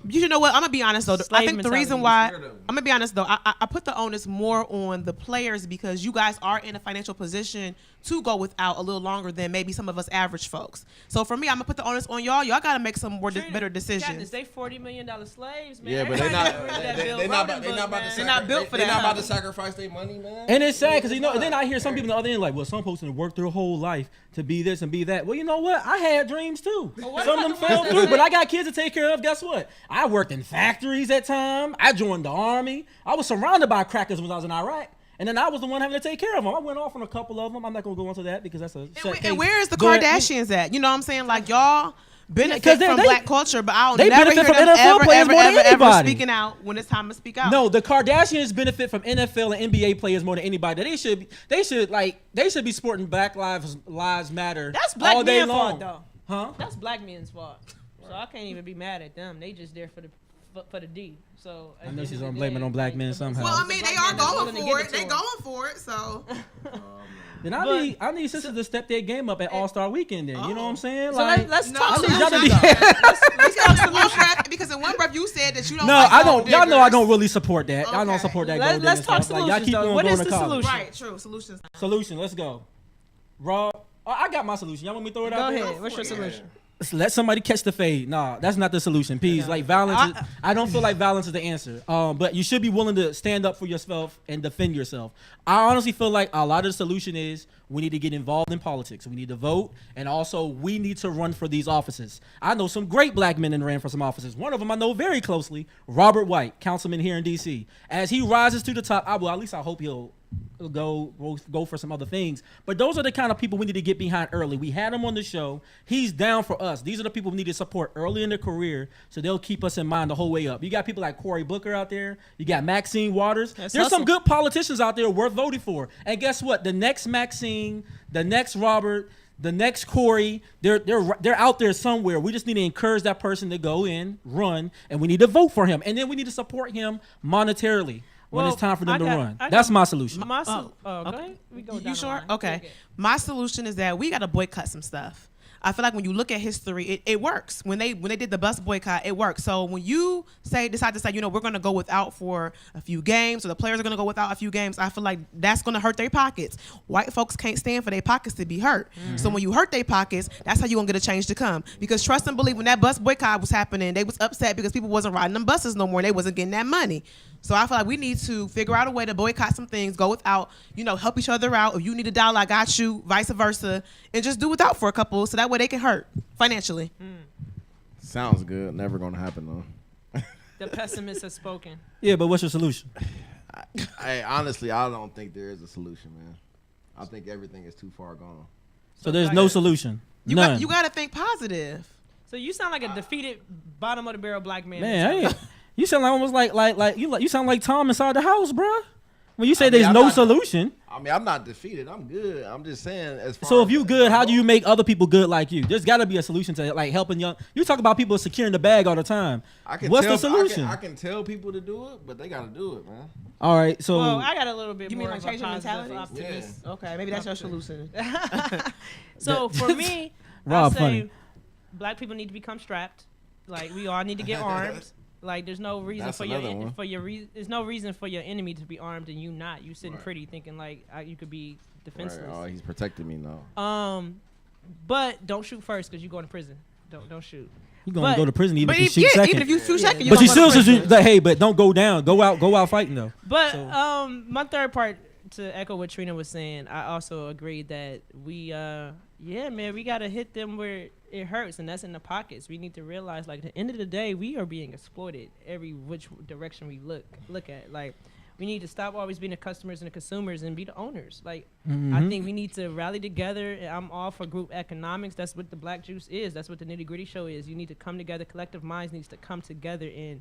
You know what? I'm gonna be honest though. I think the reason why I'm gonna be honest though, I put the onus more on the players because you guys are in a financial position to go without a little longer than maybe some of us average folks. So for me, I'm gonna put the onus on y'all. Y'all gotta make some more better decisions. They $40 million slaves, man. Yeah, but they're not built for that. They're not about to sacrifice their money, man. And it's sad because then I hear some people on the other end like, well, some folks have worked their whole life to be this and be that. Well, you know what? I had dreams too. Some of them fell through, but I got kids to take care of. Guess what? I worked in factories at time. I joined the army. I was surrounded by crackers when I was in Iraq. And then I was the one having to take care of them. I went off on a couple of them. I'm not going to go into that because that's a set case. And where is the Kardashians at? You know what I'm saying? Like, y'all benefit from black culture, but I'll they never hear benefit them from NFL players more than ever anybody. speaking out when it's time to speak out. No, the Kardashians benefit from NFL and NBA players more than anybody. They should be sporting Black Lives Matter. That's black all day men's long. fault, though. Huh? That's black men's fault. So I can't even be mad at them. They just there for the D. So I know she's gonna blame it on black men somehow. Well, I mean, they are going for it. They going for it. So. Then I need sisters to step their game up at All-Star Weekend. Then you know what I'm saying? So like, let's talk because in one breath you said that you don't. No, like I don't. gold Y'all know I diggers. don't really support that. Y'all don't support that. Gold Let's diggers talk stuff. solutions. Y'all keep on What going is to the college. solution? Right. True. Solutions. Solution. Let's go. Rob, I got my solution. Y'all want me to throw it out there? Go ahead. What's your solution? Let somebody catch the fade. Nah, that's not the solution. Please, like violence. I don't feel like violence is the answer. But you should be willing to stand up for yourself and defend yourself. I honestly feel like a lot of the solution is we need to get involved in politics. We need to vote, and also we need to run for these offices. I know some great black men that ran for some offices. One of them I know very closely, Robert White, councilman here in D.C. As he rises to the top, I hope he'll go for some other things. But those are the kind of people we need to get behind early. We had him on the show. He's down for us. These are the people we need to support early in their career so they'll keep us in mind the whole way up. You got people like Cory Booker out there. You got Maxine Waters. There's some good politicians out there worth voting for. And guess what? The next Maxine, the next Robert, the next Corey, they're out there somewhere. We just need to encourage that person to go in, run, and we need to vote for him. And then we need to support him monetarily when it's time for them to run. That's my solution. Okay. We go down You sure? the line. Okay. My solution is that we got to boycott some stuff. I feel like when you look at history, it works. When they did the bus boycott, it works. So when you decide to say, we're going to go without for a few games, or the players are going to go without a few games, I feel like that's going to hurt their pockets. White folks can't stand for their pockets to be hurt. Mm-hmm. So when you hurt their pockets, that's how you're going to get a change to come. Because trust and believe, when that bus boycott was happening, they was upset because people wasn't riding them buses no more. They wasn't getting that money. So I feel like we need to figure out a way to boycott some things, go without, help each other out. If you need $1, I got you, vice versa, and just do without for a couple so that way they can hurt financially. sounds good. Never gonna happen though. The pessimist has spoken. Yeah, but what's your solution? Honestly, I don't think there is a solution, man. I think everything is too far gone. So there's no solution. None. You got to think positive. So you sound like a defeated bottom of the barrel black man. Man, you sound like almost like you sound like Tom inside the house, bro. When you say there's no solution. I mean, I'm not defeated. I'm good. I'm just saying as far So if you good, how do you make other people good like you? There's got to be a solution to like helping young. You talk about people securing the bag all the time. What's the solution? I can tell people to do it, but they got to do it, man. All right, so well, I got a little bit you more mean like of a change your positive mentality? optimist. Yeah. Okay, maybe that's your solution. So for me, Rob, I say funny. black people need to become strapped. Like we all need to get armed. Like there's no reason That's for another your there's no reason for your enemy to be armed and you not. You sitting pretty thinking like you could be defenseless. Right. Oh, he's protecting me now. But don't shoot first because you going to prison. Don't shoot. You gonna go to prison even if you shoot yeah, second. even if you shoot second, But you still should. Hey, but don't go down. Go out fighting though. But my third part to echo what Trina was saying, I also agree that we we gotta hit them where it hurts, and that's in the pockets. We need to realize, like, at the end of the day, we are being exploited every which direction we look at. Like, we need to stop always being the customers and the consumers and be the owners. Like, I think we need to rally together. And I'm all for group economics. That's what the Black Juice is. That's what the Nitty Gritty Show is. You need to come together. Collective minds needs to come together and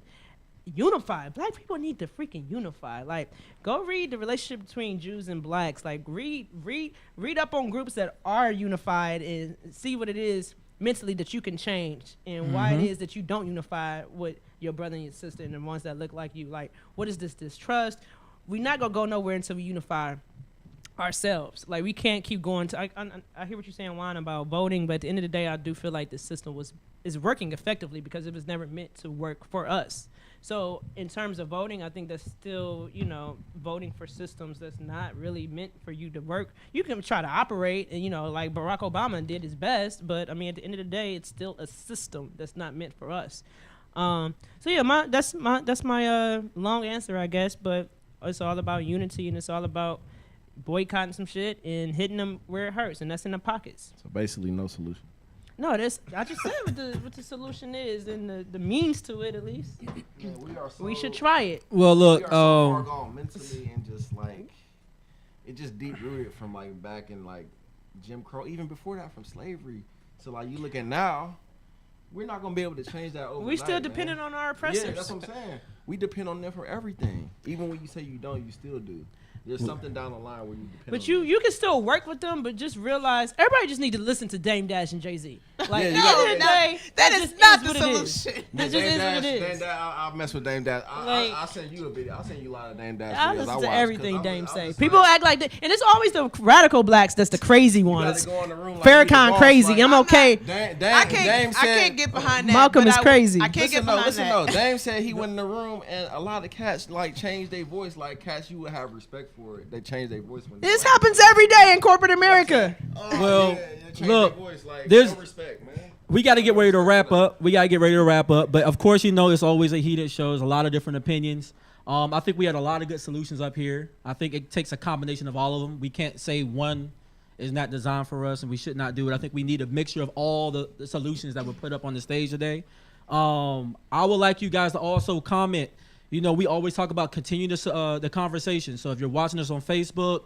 unify. Black people need to freaking unify. Like, go read the relationship between Jews and blacks. Like, read up on groups that are unified and see what it is mentally that you can change and why it is that you don't unify with your brother and your sister and the ones that look like you. Like, what is this distrust? We're not gonna go nowhere until we unify ourselves. Like, we can't keep going to I hear what you're saying, Juan, about voting, but at the end of the day, I do feel like the system is working effectively because it was never meant to work for us. So in terms of voting, I think that's still, voting for systems that's not really meant for you to work. You can try to operate and, like Barack Obama did his best, but I mean, at the end of the day, it's still a system that's not meant for us. So yeah, that's my long answer, I guess, but it's all about unity and it's all about boycotting some shit and hitting them where it hurts, and that's in the pockets. So basically, no solution. No, I just said what the solution is and the means to it, at least. Yeah, we should try it. Well, look, we are so far gone mentally and just like it just deep rooted from like back in like Jim Crow, even before that from slavery. So like you look at now, we're not gonna be able to change that overnight. We still dependent on our oppressors. Yeah, that's what I'm saying. We depend on them for everything. Even when you say you don't, you still do. There's something down the line where you depend but on you can still work with them, but just realize everybody just need to listen to Dame Dash and Jay-Z. Like, Yeah, that is not the solution. That just is what it is. Dame Dash, I'll mess with Dame Dash. I'll send you a video. I'll send you a lot of Dame Dash videos. I listen to watch, everything Dame say. People act like that, and it's always the radical blacks that's the crazy ones. Go in the room like Farrakhan crazy. Like, I'm okay. I can't get behind that. Malcolm is crazy. I can't get behind that. Dame said he went in the room and a lot of cats like changed their voice. Like cats, you would have respect for it. They changed their voice when this happens every day in corporate America. Well, look, there's no respect, man. We got to get ready to wrap up. But of course, it's always a heated show. There's a lot of different opinions. I think we had a lot of good solutions up here. I think it takes a combination of all of them. We can't say one is not designed for us and we should not do it. I think we need a mixture of all the solutions that were put up on the stage today. I would like you guys to also comment. We always talk about continue the conversation. So if you're watching us on Facebook,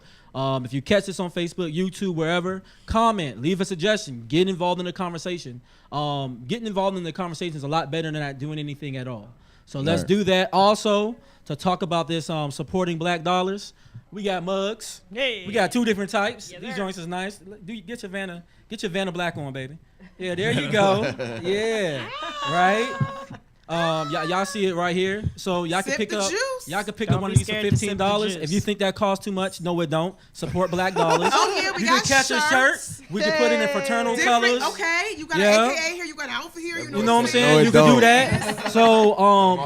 if you catch this on Facebook, YouTube, wherever, comment, leave a suggestion, get involved in the conversation. Getting involved in the conversation is a lot better than not doing anything at all. So let's do that. Also, to talk about this supporting Black dollars, we got mugs. Hey. We got two different types. Yeah, These joints is nice. Get your Vanna Black on, baby. Yeah, there you go. Yeah, right. Y'all see it right here. So y'all can pick up. Y'all can pick up one of these for $15. If you think that costs too much, no, it don't. Support Black dollars. Oh yeah, we got catch a shirt. We can put it in fraternal colors. Okay, you got an AKA here. You got an outfit here. You know what I'm saying? You can do that. So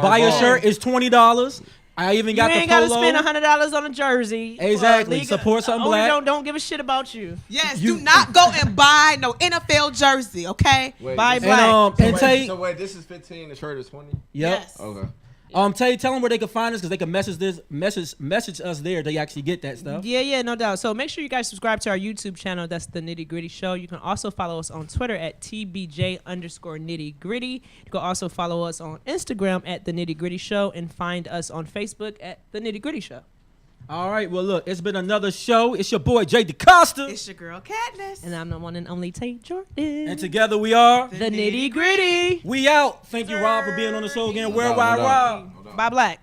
buy a shirt. It's $20. I even got the polo. You ain't gotta spend $100 on a jersey. Exactly. Support something black. Don't give a shit about you. Yes. Do not go and buy no NFL jersey. Okay. Wait, buy this- black. And So wait, this is 15. The shirt is 20. Yep. Yes. Okay. Tell them where they can find us because they can message us there. They actually get that stuff. Yeah, no doubt. So make sure you guys subscribe to our YouTube channel. That's the Nitty Gritty Show. You can also follow us on Twitter at TBJ_Nitty Gritty. You can also follow us on Instagram at the Nitty Gritty Show and find us on Facebook at the Nitty Gritty Show. All right, well, look, it's been another show. It's your boy, Jay DeCosta. It's your girl, Katniss. And I'm the one and only Tate Jordan. And together we are the Nitty Gritty. We out. Thank you, Rob, for being on the show again. Worldwide Rob. Bye, Black.